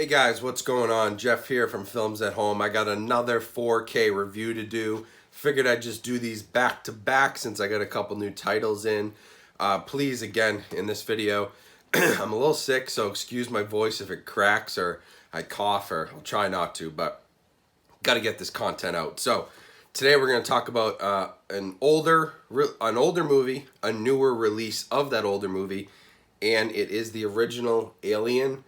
Hey guys, what's going on? Jeff here from Films at Home. I got another 4K review to do. Figured I'd just do these back to back since I got a couple new titles in. Please, again, in this video, I'm a little sick, so excuse my voice if it cracks or I cough, or I'll try not to, but got to get this content out. So today we're going to talk about an older movie, a newer release of that older movie, and it is the original Alien.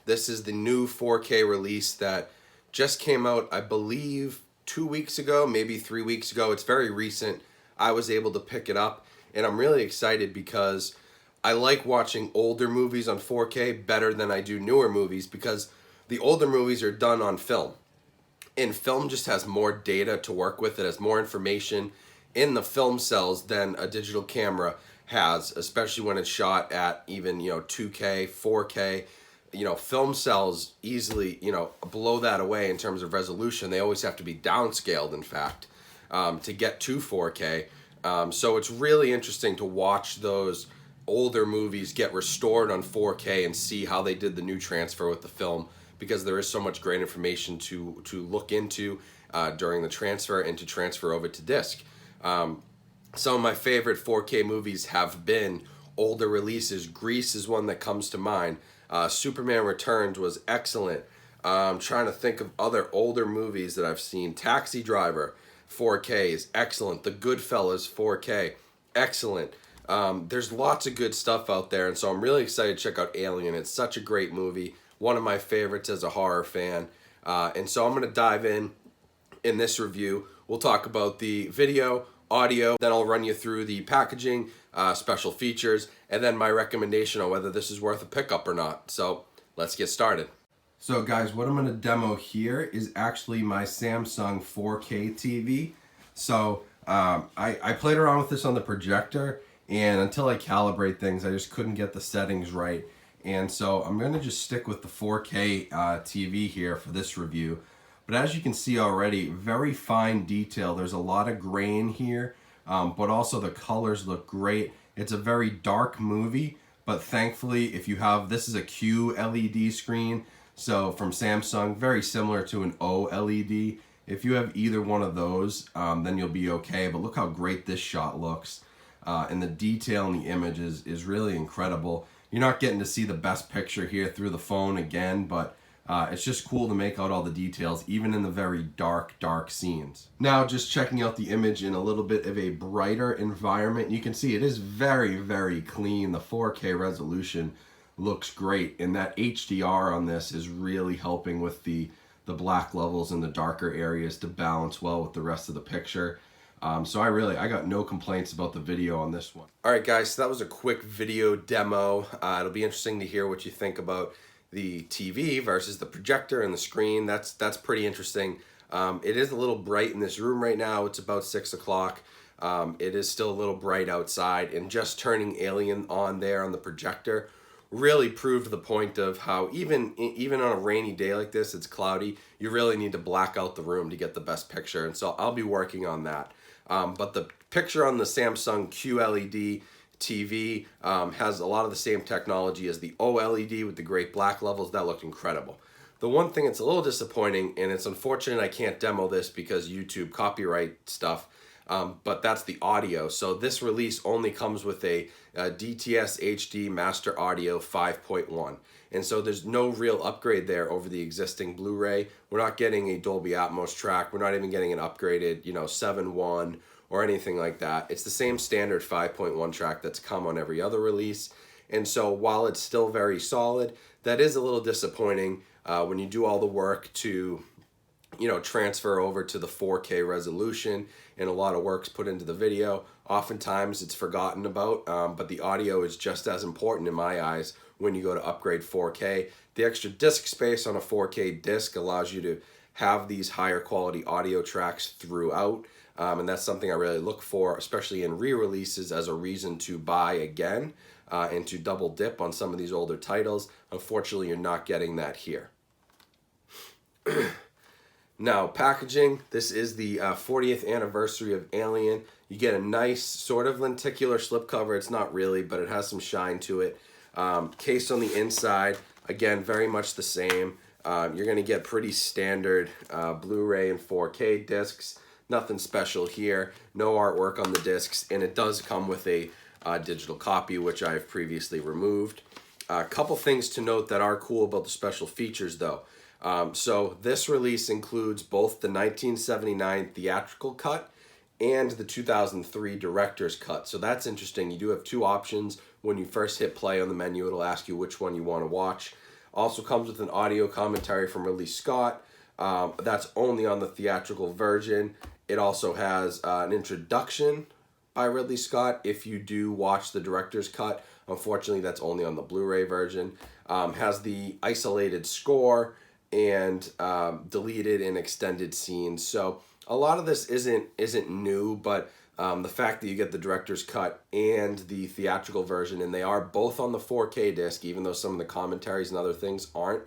This is the new 4K release that just came out, I believe, 2 weeks ago, maybe 3 weeks ago. It's very recent. I was able to pick it up, and I'm really excited because I like watching older movies on 4K better than I do newer movies, because the older movies are done on film. And film just has more data to work with. It has more information in the film cells than a digital camera has, especially when it's shot at even, 2K, 4K. Film cells easily, blow that away in terms of resolution. They always have to be downscaled, in fact, to get to 4K. So it's really interesting to watch those older movies get restored on 4K and see how they did the new transfer with the film, because there is so much great information to look into during the transfer and to transfer over to disc. Some of my favorite 4K movies have been older releases. Grease is one that comes to mind. Superman Returns was excellent. I'm trying to think of other older movies that I've seen. Taxi Driver, 4K is excellent. The Goodfellas, 4K, excellent. There's lots of good stuff out there, and so I'm really excited to check out Alien. It's such a great movie, one of my favorites as a horror fan. And so I'm going to dive in this review. We'll talk about the video, audio, then I'll run you through the packaging, special features, and then my recommendation on whether this is worth a pickup or not. So let's get started. So guys, what I'm going to demo here is actually my Samsung 4K TV. So I played around with this on the projector, and until I calibrate things, I just couldn't get the settings right. And so I'm going to just stick with the 4K TV here for this review. But as you can see already, very fine detail. There's a lot of grain here, but also the colors look great. It's a very dark movie, but thankfully, if you have, this is a QLED screen, so from Samsung, very similar to an OLED. If you have either one of those, then you'll be okay. But look how great this shot looks. And the detail in the image is really incredible. You're not getting to see the best picture here through the phone again, but it's just cool to make out all the details, even in the very dark scenes. Now, just checking out the image in a little bit of a brighter environment, you can see it is very, very clean. The 4K resolution looks great, and that HDR on this is really helping with the black levels in the darker areas to balance well with the rest of the picture. So I got no complaints about the video on this one. All right, guys, so that was a quick video demo. It'll be interesting to hear what you think about the TV versus the projector and the screen. That's pretty interesting. It is a little bright in this room right now. It's about 6 o'clock. It is still a little bright outside, and just turning Alien on there on the projector really proved the point of how even on a rainy day like this, it's cloudy, you really need to black out the room to get the best picture. And so I'll be working on that. But the picture on the Samsung QLED TV has a lot of the same technology as the OLED with the great black levels. That looked incredible. The one thing that's a little disappointing, and it's unfortunate I can't demo this because YouTube copyright stuff, but that's the audio. So this release only comes with a DTS HD Master Audio 5.1. And so there's no real upgrade there over the existing Blu-ray. We're not getting a Dolby Atmos track. We're not even getting an upgraded, 7.1 or anything like that. It's the same standard 5.1 track that's come on every other release. And so while it's still very solid, that is a little disappointing when you do all the work to transfer over to the 4K resolution, and a lot of work's put into the video. Oftentimes it's forgotten about, but the audio is just as important in my eyes when you go to upgrade 4K. The extra disc space on a 4K disc allows you to have these higher quality audio tracks throughout, and that's something I really look for, especially in re-releases, as a reason to buy again and to double dip on some of these older titles. Unfortunately, you're not getting that here. Now, packaging. This is the 40th anniversary of Alien. You get a nice sort of lenticular slipcover. It's not really, but it has some shine to it. Case on the inside. Again, very much the same. You're going to get pretty standard Blu-ray and 4K discs. Nothing special here. No artwork on the discs, and it does come with a digital copy, which I've previously removed. A couple things to note that are cool about the special features, though. So this release includes both the 1979 theatrical cut and the 2003 director's cut. So that's interesting. You do have two options. When you first hit play on the menu, it'll ask you which one you want to watch. Also comes with an audio commentary from Ridley Scott. That's only on the theatrical version. It also has an introduction by Ridley Scott if you do watch the director's cut. Unfortunately, that's only on the Blu-ray version. Has the isolated score and deleted and extended scenes. So a lot of this isn't new, but the fact that you get the director's cut and the theatrical version, and they are both on the 4K disc, even though some of the commentaries and other things aren't,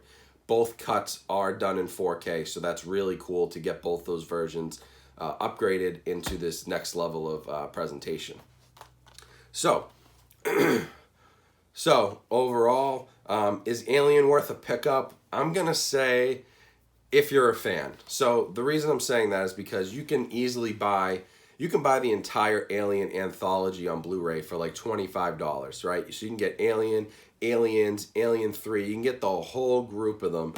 both cuts are done in 4K. So that's really cool to get both those versions upgraded into this next level of presentation. So, overall, is Alien worth a pickup? I'm going to say if you're a fan. So the reason I'm saying that is because you can easily buy the entire Alien anthology on Blu-ray for like $25, right? So you can get Alien, Aliens, Alien 3. You can get the whole group of them,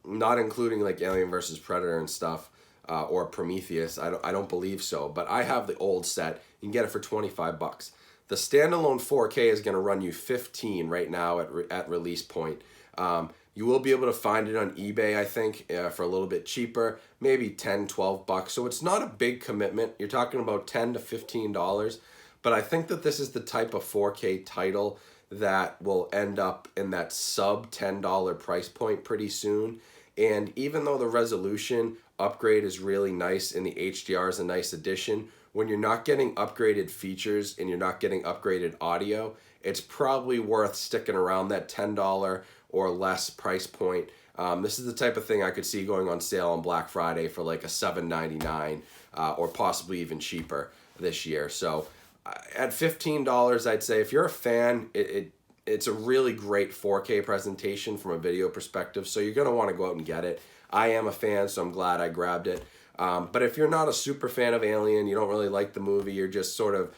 not including like Alien versus Predator and stuff, or Prometheus. I don't believe so, but I have the old set. You can get it for $25. The standalone 4K is going to run you $15 right now at release point. You will be able to find it on eBay, I think, for a little bit cheaper, maybe $10, $12. So it's not a big commitment. You're talking about $10 to $15. But I think that this is the type of 4K title that will end up in that sub $10 price point pretty soon. And even though the resolution upgrade is really nice and the HDR is a nice addition, when you're not getting upgraded features and you're not getting upgraded audio, it's probably worth sticking around that $10 or less price point. This is the type of thing I could see going on sale on Black Friday for like a $7.99 or possibly even cheaper this year. So at $15, I'd say if you're a fan, it's a really great 4K presentation from a video perspective. So you're going to want to go out and get it. I am a fan, so I'm glad I grabbed it. But if you're not a super fan of Alien, you don't really like the movie, you're just sort of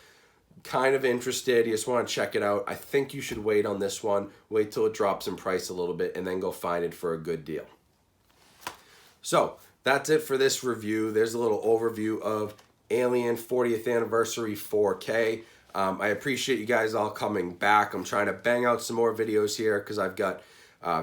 kind of interested, you just want to check it out, I think you should wait on this one. Wait till it drops in price a little bit and then go find it for a good deal. So that's it for this review. There's a little overview of Alien 40th Anniversary 4K. I appreciate you guys all coming back. I'm trying to bang out some more videos here because I've got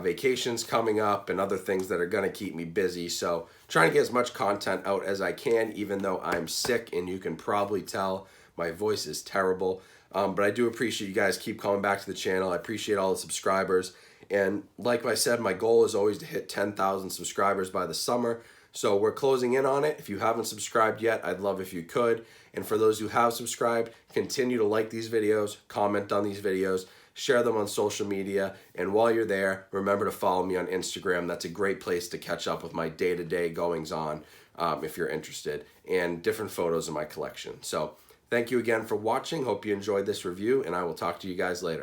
vacations coming up and other things that are going to keep me busy. So trying to get as much content out as I can, even though I'm sick, and you can probably tell my voice is terrible. But I do appreciate you guys keep coming back to the channel. I appreciate all the subscribers. And like I said, my goal is always to hit 10,000 subscribers by the summer. So we're closing in on it. If you haven't subscribed yet, I'd love if you could. And for those who have subscribed, continue to like these videos, comment on these videos, share them on social media. And while you're there, remember to follow me on Instagram. That's a great place to catch up with my day-to-day goings-on if you're interested, and different photos of my collection. So thank you again for watching. Hope you enjoyed this review, and I will talk to you guys later.